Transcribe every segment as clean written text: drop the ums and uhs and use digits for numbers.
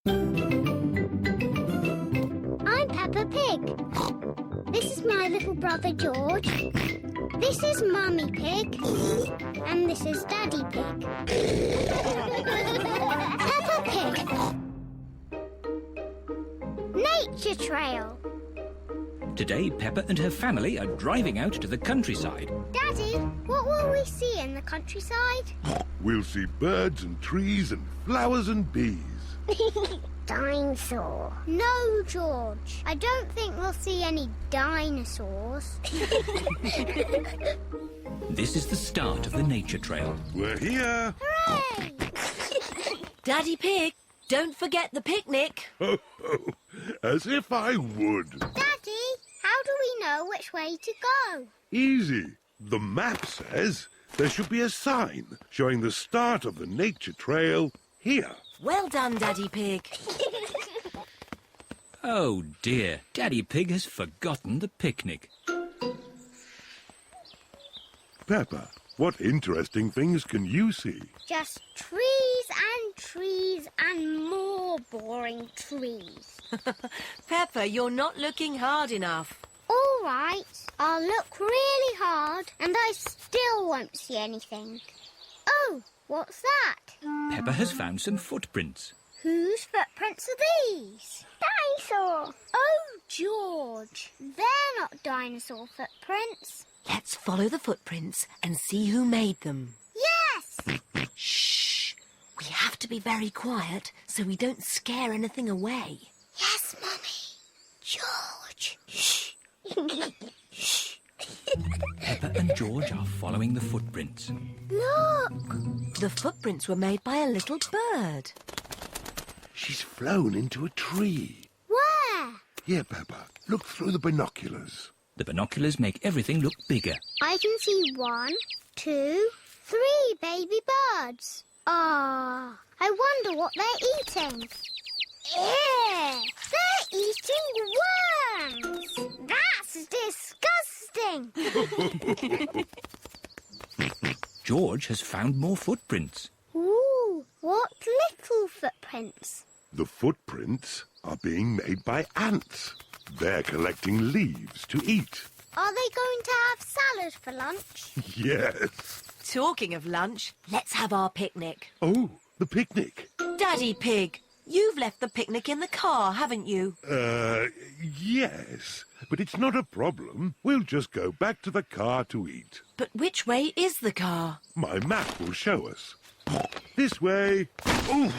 I'm Peppa Pig. This is my little brother George. This is Mummy Pig. And this is Daddy Pig. Peppa Pig. Nature Trail. Today, Peppa and her family are driving out to the countryside. Daddy, what will we see in the countryside? We'll see birds and trees and flowers and bees. Dinosaur. No, George. I don't think we'll see any dinosaurs. This is the start of the nature trail. We're here. Hooray! Daddy Pig, don't forget the picnic. Ho, ho. As if I would. Daddy, how do we know which way to go? Easy. The map says there should be a sign showing the start of the nature trail here. Well done, Daddy Pig. Oh dear, Daddy Pig has forgotten the picnic. Peppa, what interesting things can you see? Just trees and more boring trees. Peppa, you're not looking hard enough. All right, I'll look really hard and I still won't see anything. Oh, what's that? Peppa has found some footprints. Whose footprints are these? Dinosaur. Oh, George, they're not dinosaur footprints. Let's follow the footprints and see who made them. Yes! Shh! We have to be very quiet so we don't scare anything away. Yes, Mummy. George. Shh. Shh. Peppa and George are following the footprints. Look! The footprints were made by a little bird. She's flown into a tree. Where? Here, Peppa, look through the binoculars. The binoculars make everything look bigger. I can see 1, 2, 3 baby birds. Ah, I wonder what they're eating. Ew! They're eating worms! That's disgusting! George has found more footprints. Ooh, what little footprints? The footprints are being made by ants. They're collecting leaves to eat. Are they going to have salad for lunch? Yes. Talking of lunch, let's have our picnic. Oh, the picnic. Daddy Pig, you've left the picnic in the car, haven't you? Yes. But it's not a problem. We'll just go back to the car to eat. But which way is the car? My map will show us. This way. Oh,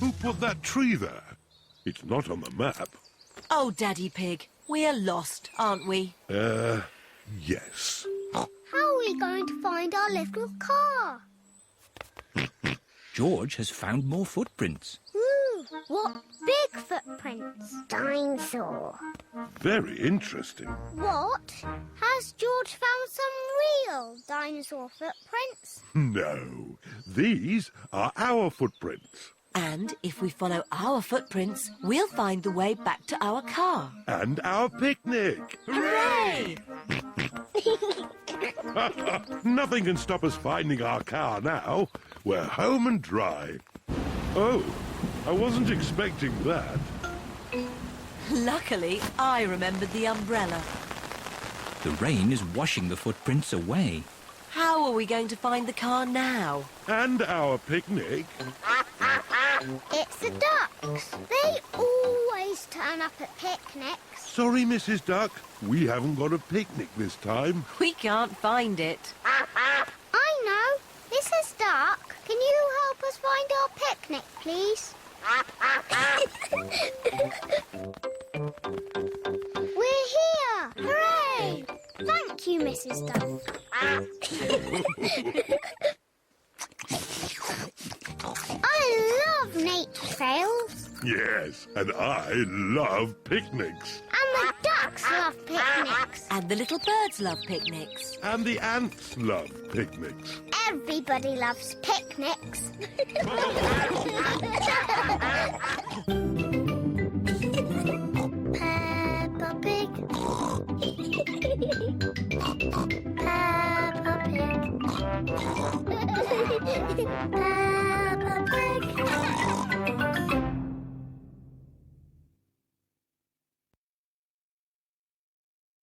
who put that tree there? It's not on the map. Oh, Daddy Pig, we're lost, aren't we? Yes. How are we going to find our little car? George has found more footprints. Ooh, what big footprints? Dinosaur. Very interesting. What? Has George found some real dinosaur footprints? No, these are our footprints. And if we follow our footprints, we'll find the way back to our car. And our picnic. Hooray! Nothing can stop us finding our car now. We're home and dry. Oh, I wasn't expecting that. Luckily, I remembered the umbrella. The rain is washing the footprints away. How are we going to find the car now? And our picnic. It's the ducks. They always turn up at picnics. Sorry, Mrs. Duck. We haven't got a picnic this time. We can't find it. I know. Mrs. Duck, can you help us find our picnic, please? We're here! Hooray! Thank you, Mrs. Duck. I love nature trails. Yes, and I love picnics. And the ducks love picnics. And the little birds love picnics. And the ants love picnics. Everybody loves picnics. Peppa Pig. Peppa Pig. Peppa